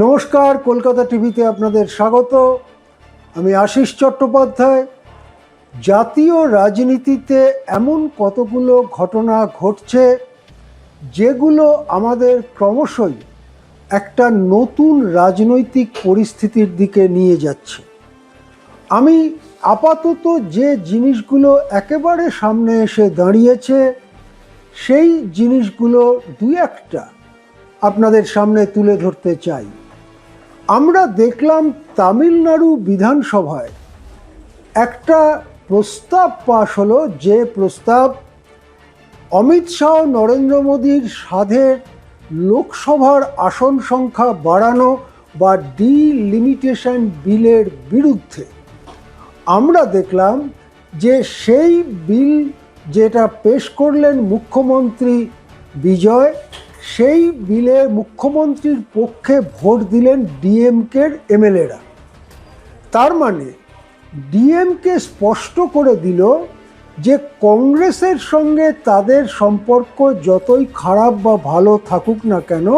নমস্কার, কলকাতা টিভিতে আপনাদের স্বাগত। আমি আশিস চট্টোপাধ্যায়। জাতীয় রাজনীতিতে এমন কতগুলো ঘটনা ঘটছে যেগুলো আমাদের ক্রমশই একটা নতুন রাজনৈতিক পরিস্থিতির দিকে নিয়ে যাচ্ছে। আমি আপাতত যে জিনিসগুলো একেবারে সামনে এসে দাঁড়িয়েছে সেই জিনিসগুলো দুই একটা আপনাদের সামনে তুলে ধরতে চাই। আমরা দেখলাম তামিলনাড়ু বিধানসভায় একটা প্রস্তাব পাশ হলো, যে প্রস্তাব অমিত শাহ নরেন্দ্র মোদীর সাধের লোকসভার আসন সংখ্যা বাড়ানো বা ডিলিমিটেশন বিলের বিরুদ্ধে। আমরা দেখলাম যে সেই বিল যেটা পেশ করলেন মুখ্যমন্ত্রী বিজয়, সেই বিলে মুখ্যমন্ত্রীর পক্ষে ভোট দিলেন ডিএমকের এমএলএরা। তার মানে ডিএমকে স্পষ্ট করে দিল যে কংগ্রেসের সঙ্গে তাদের সম্পর্ক যতই খারাপ বা ভালো থাকুক না কেন,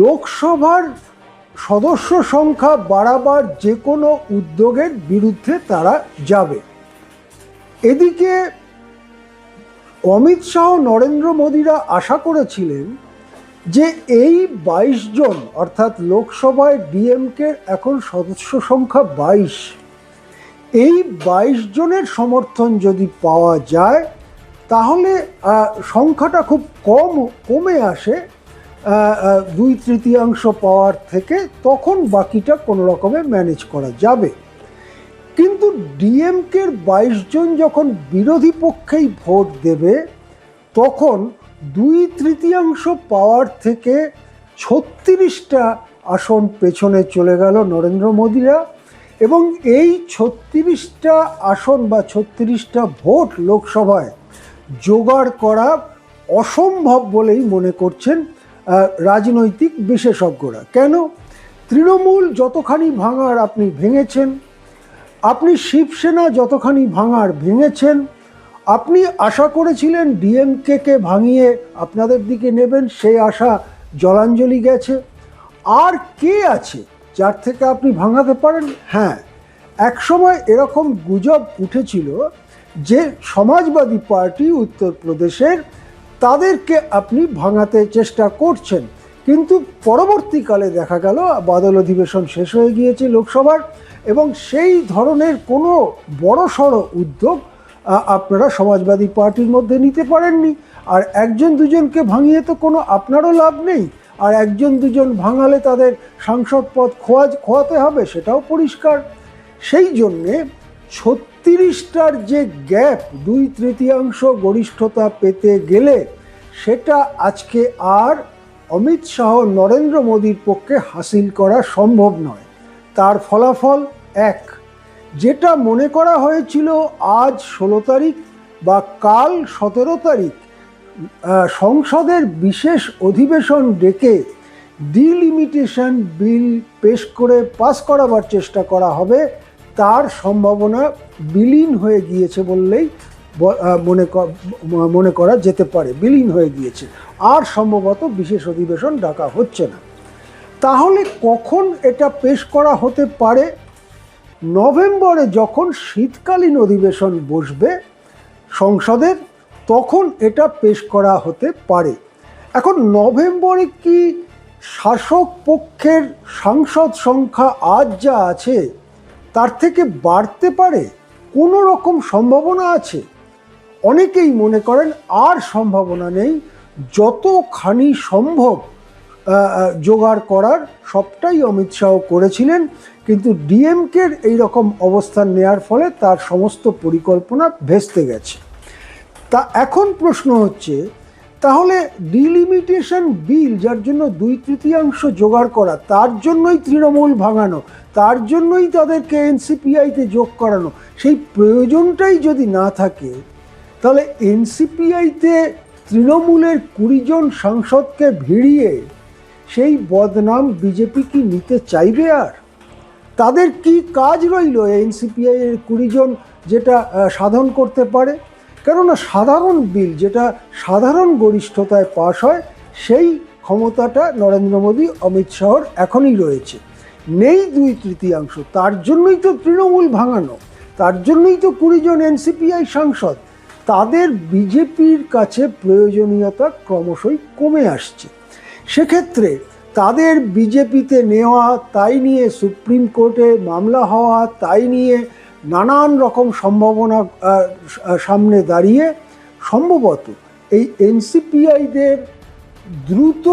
লোকসভার সদস্য সংখ্যা বাড়াবার যে কোনো উদ্যোগের বিরুদ্ধে তারা যাবে। এদিকে অমিত শাহ নরেন্দ্র মোদীরা আশা করেছিলেন যে এই 22 জন, অর্থাৎ লোকসভায় ডিএমকের এখন সদস্য সংখ্যা 22, এই 22 জনের সমর্থন যদি পাওয়া যায় তাহলে সংখ্যাটা খুব কমে আসে 2/3 পাওয়ার থেকে, তখন বাকিটা কোনো রকমে ম্যানেজ করা যাবে। কিন্তু ডিএমকের 22 জন যখন বিরোধী পক্ষেই ভোট দেবে, তখন 2/3 পাওয়ার থেকে 36টা আসন পেছনে চলে গেল নরেন্দ্র মোদীরা, এবং এই 36টা আসন বা 36টা ভোট লোকসভায় জোগাড় করা অসম্ভব বলেই মনে করছেন রাজনৈতিক বিশেষজ্ঞরা। কেন? তৃণমূল যতখানি ভাঙার আপনি ভেঙেছেন, আপনি শিবসেনা যতখানি ভাঙার ভেঙেছেন, আপনি আশা করেছিলেন ডিএমকে ভাঙিয়ে আপনাদের দিকে নেবেন, সেই আশা জলাঞ্জলি গেছে। আর কে আছে যার থেকে আপনি ভাঙাতে পারেন? হ্যাঁ, একসময় এরকম গুজব উঠেছিল যে সমাজবাদী পার্টি উত্তরপ্রদেশের, তাদেরকে আপনি ভাঙাতে চেষ্টা করছেন, কিন্তু পরবর্তীকালে দেখা গেল বাদল অধিবেশন শেষ হয়ে গিয়েছে লোকসভার, এবং সেই ধরনের কোনো বড়সড় উদ্যোগ আপনারা সমাজবাদী পার্টির মধ্যে নিতে পারেননি। আর একজন দুজনকে ভাঙিয়ে তো কোনো আপনারও লাভ নেই, আর একজন দুজন ভাঙালে তাদের সাংসদ পদ খোয়াতে হবে, সেটাও পরিষ্কার। সেই জন্যে 36টার যে গ্যাপ, 2/3 গরিষ্ঠতা পেতে গেলে, সেটা আজকে আর অমিত শাহ নরেন্দ্র মোদীর পক্ষে হাসিল করা সম্ভব নয়। তার ফলাফল এক, যেটা মনে করা হয়েছিল আজ 16 তারিখ বা কাল 17 তারিখ সংসদের বিশেষ অধিবেশন ডেকে ডিলিমিটেশন বিল পেশ করে পাস করাবার চেষ্টা করা হবে, তার সম্ভাবনা বিলীন হয়ে গিয়েছে বললেই মনে করা যেতে পারে। বিলীন হয়ে গিয়েছে, আর সম্ভবত বিশেষ অধিবেশন ডাকা হচ্ছে না। তাহলে কখন এটা পেশ করা হতে পারে? নভেম্বরে যখন শীতকালীন অধিবেশন বসবে সংসদের, তখন এটা পেশ করা হতে পারে। এখন নভেম্বরে কি শাসক পক্ষের সাংসদ সংখ্যা আজ যা আছে তার থেকে বাড়তে পারে? কোনো রকম সম্ভাবনা আছে? অনেকেই মনে করেন আর সম্ভাবনা নেই, যতখানি সম্ভব জোগাড় করার সবটাই অমিত শাহ করেছিলেন, কিন্তু ডিএমকের এইরকম অবস্থান নেওয়ার ফলে তার সমস্ত পরিকল্পনা ভেস্তে গেছে। তা এখন প্রশ্ন হচ্ছে, তাহলে ডিলিমিটেশন বিল, যার জন্য 2/3 জোগাড় করা, তার জন্যই তৃণমূল ভাঙানো, তার জন্যই তাদেরকে এনসিপিআইতে যোগ করানো, সেই প্রয়োজনটাই যদি না থাকে, তাহলে এনসিপিআইতে তৃণমূলের 20 জন সাংসদকে ভিড়িয়ে সেই বদনাম বিজেপি কি নিতে চাইবে? আর তাদের কি কাজ রইল এনসিপিআই এর 20 জন যেটা সাধন করতে পারে? কেননা সাধারণ বিল যেটা সাধারণ গরিষ্ঠতায় পাশ হয়, সেই ক্ষমতাটা নরেন্দ্র মোদী অমিত শাহর এখনই রয়েছে, নেই 2/3। তার জন্যই তো তৃণমূল ভাঙানো, তার জন্যই তো 20 জন এনসিপিআই সাংসদ। তাদের বিজেপির কাছে প্রয়োজনীয়তা ক্রমশই কমে আসছে। সেক্ষেত্রে তাদের বিজেপিতে নেওয়া, তাই নিয়ে সুপ্রিম কোর্টে মামলা হওয়া, তাই নিয়ে নানান রকম সম্ভাবনা সামনে দাঁড়িয়ে সম্ভবত এই এনসিপিআইদের দ্রুত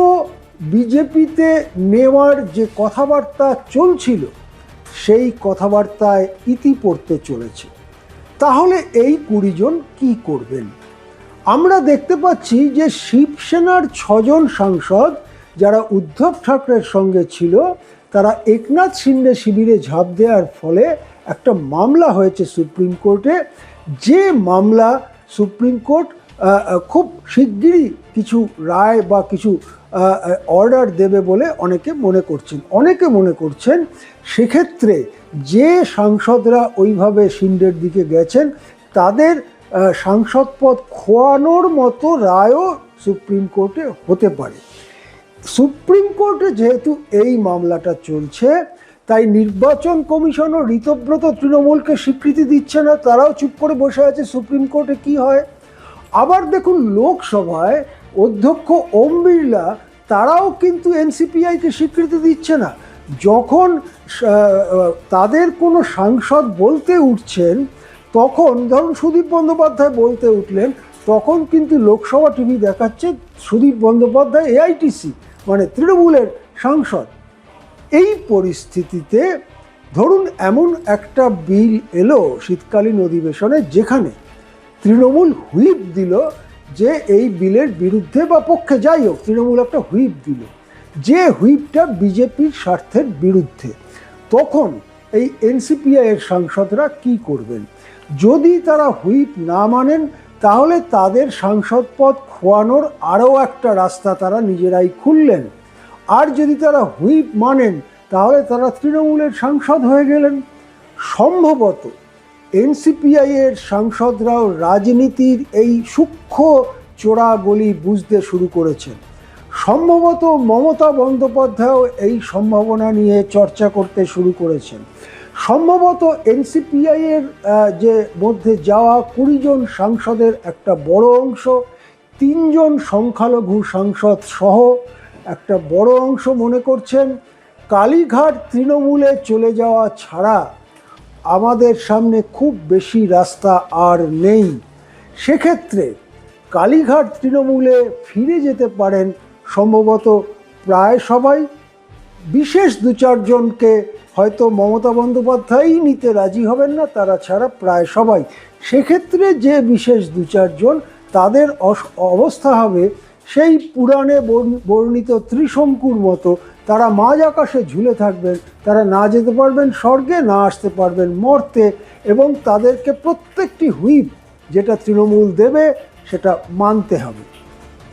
বিজেপিতে নেওয়ার যে কথাবার্তা চলছিল, সেই কথাবার্তায় ইতি পড়তে চলেছে। তাহলে এই 20 জন কী করবেন? আমরা দেখতে পাচ্ছি যে শিবসেনার 6 জন সাংসদ যারা উদ্ধব ঠাকরের সঙ্গে ছিল, তারা একনাথ শিন্ডে শিবিরে ঝাঁপ দেওয়ার ফলে একটা মামলা হয়েছে সুপ্রিম কোর্টে, যে মামলা সুপ্রিম কোর্ট খুব শিগগিরই কিছু রায় বা কিছু অর্ডার দেবে বলে অনেকে মনে করছেন। সেক্ষেত্রে যে সাংসদরা ওইভাবে শিন্ডের দিকে গেছেন, তাদের সাংসদ পদ খোয়ানোর মতো রায়ও সুপ্রিম কোর্টে হতে পারে। সুপ্রিম কোর্টে যেহেতু এই মামলাটা চলছে, তাই নির্বাচন কমিশনও ঋতব্রত তৃণমূলকে স্বীকৃতি দিচ্ছে না, তারাও চুপ করে বসে আছে সুপ্রিম কোর্টে কি হয়। আবার দেখুন, লোকসভায় অধ্যক্ষ ওম বিড়লা তারাও কিন্তু এনসিপিআইকে স্বীকৃতি দিচ্ছে না। যখন তাদের কোনো সাংসদ বলতে উঠছেন, তখন ধরুন সুদীপ বন্দ্যোপাধ্যায় বলতে উঠলেন, তখন কিন্তু লোকসভা টিভি দেখাচ্ছে সুদীপ বন্দ্যোপাধ্যায় এআইটিসি মানে তৃণমূলের সাংসদ। এই পরিস্থিতিতে ধরুন এমন একটা বিল এলো শীতকালীন অধিবেশনে, যেখানে তৃণমূল হুইপ দিল যে এই বিলের বিরুদ্ধে বা পক্ষে, যাই হোক তৃণমূল একটা হুইপ দিল, যে হুইপটা বিজেপির স্বার্থের বিরুদ্ধে। তখন এই এনসিপিআই এর সাংসদরা কি করবেন? যদি তারা হুইপ না মানেন, তাহলে তাদের সাংসদ পদ খোয়ানোর আরও একটা রাস্তা তারা নিজেরাই খুললেন। আর যদি তারা হুইপ মানেন, তাহলে তারা তৃণমূলের সাংসদ হয়ে গেলেন। সম্ভবত এনসিপিআই এর সাংসদরাও রাজনীতির এই সূক্ষ্ম চোরাগলি বুঝতে শুরু করেছেন। সম্ভবত মমতা বন্দ্যোপাধ্যায়ও এই সম্ভাবনা নিয়ে চর্চা করতে শুরু করেছেন। সম্ভবত এনসিপিআই এর যে মধ্যে যাওয়া 20 জন সাংসদের একটা বড় অংশ, 3 জন সংখ্যালঘু সাংসদ সহ একটা বড় অংশ মনে করছেন কালীঘাট তৃণমূলে চলে যাওয়া ছাড়া আমাদের সামনে খুব বেশি রাস্তা আর নেই। সেক্ষেত্রে কালীঘাট তৃণমূলে ফিরে যেতে পারেন সম্ভবত প্রায় সবাই। বিশেষ 2-4 জনকে হয়তো মমতা বন্দ্যোপাধ্যায়ই নিতে রাজি হবেন না, তারা ছাড়া প্রায় সবাই। সেক্ষেত্রে যে বিশেষ 2-4 জন, তাদের অবস্থা হবে সেই পুরাণে বর্ণিত ত্রিশঙ্কুর মতো। তারা মাঝ আকাশে ঝুলে থাকবেন, তারা না যেতে পারবেন স্বর্গে, না আসতে পারবেন মর্তে, এবং তাদেরকে প্রত্যেকটি হুইপ যেটা তৃণমূল দেবে সেটা মানতে হবে।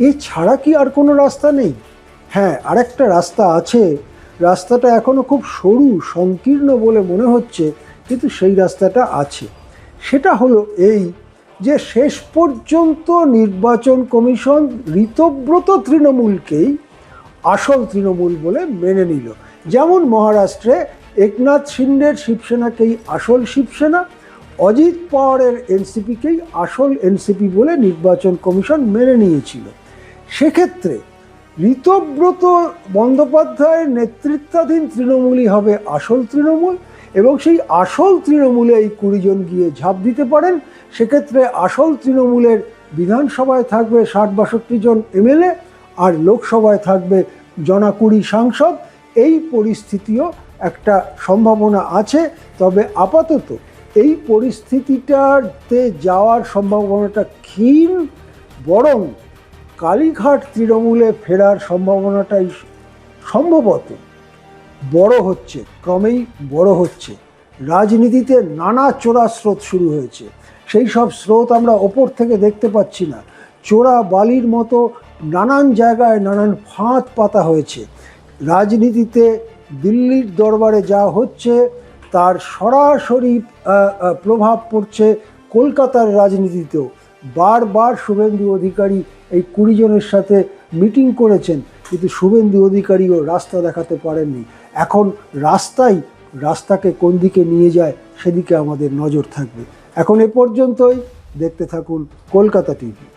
এছাড়া কি আর কোনো রাস্তা নেই? হ্যাঁ, আরেকটা রাস্তা আছে। রাস্তাটা এখনও খুব সরু সংকীর্ণ বলে মনে হচ্ছে, কিন্তু সেই রাস্তাটা আছে। সেটা হলো এই যে শেষ পর্যন্ত নির্বাচন কমিশন ঋতব্রত তৃণমূলকেই আসল তৃণমূল বলে মেনে নিল। যেমন মহারাষ্ট্রে একনাথ শিন্ডের শিবসেনাকেই আসল শিবসেনা, অজিত পাওয়ারের এনসিপিকেই আসল এনসিপি বলে নির্বাচন কমিশন মেনে নিয়েছিল। সেক্ষেত্রে ঋতব্রত বন্দ্যোপাধ্যায়ের নেতৃত্বাধীন তৃণমূলই হবে আসল তৃণমূল, এবং সেই আসল তৃণমূলে এই 20 জন গিয়ে ঝাঁপ দিতে পারেন। সেক্ষেত্রে আসল তৃণমূলের বিধানসভায় থাকবে 60-62 জন এমএলএ, আর লোকসভায় থাকবে 20 সাংসদ। এই পরিস্থিতিও একটা সম্ভাবনা আছে। তবে আপাতত এই পরিস্থিতিটাতে যাওয়ার সম্ভাবনাটা ক্ষীণ, বরং কালীঘাট তৃণমূলে ফেরার সম্ভাবনাটাই সম্ভবত বড় হচ্ছে, ক্রমেই বড় হচ্ছে। রাজনীতিতে নানা চোরা স্রোত শুরু হয়েছে। সেই সব স্রোত আমরা ওপর থেকে দেখতে পাচ্ছি না। চোরা বালির মতো নানান জায়গায় নানান ফাঁদ পাতা হয়েছে। রাজনীতিতে দিল্লির দরবারে যা হচ্ছে, তার সরাসরি প্রভাব পড়ছে কলকাতার রাজনীতিতেও। বারবার শুভেন্দু অধিকারী এই 20 জনের সাথে মিটিং করেছেন, কিন্তু শুভেন্দু অধিকারীও রাস্তা দেখাতে পারেননি। এখন রাস্তাকে কোন দিকে নিয়ে যায় সেদিকে আমাদের নজর থাকবে। এখন এ পর্যন্তই। দেখতে থাকুন কলকাতা টিভি।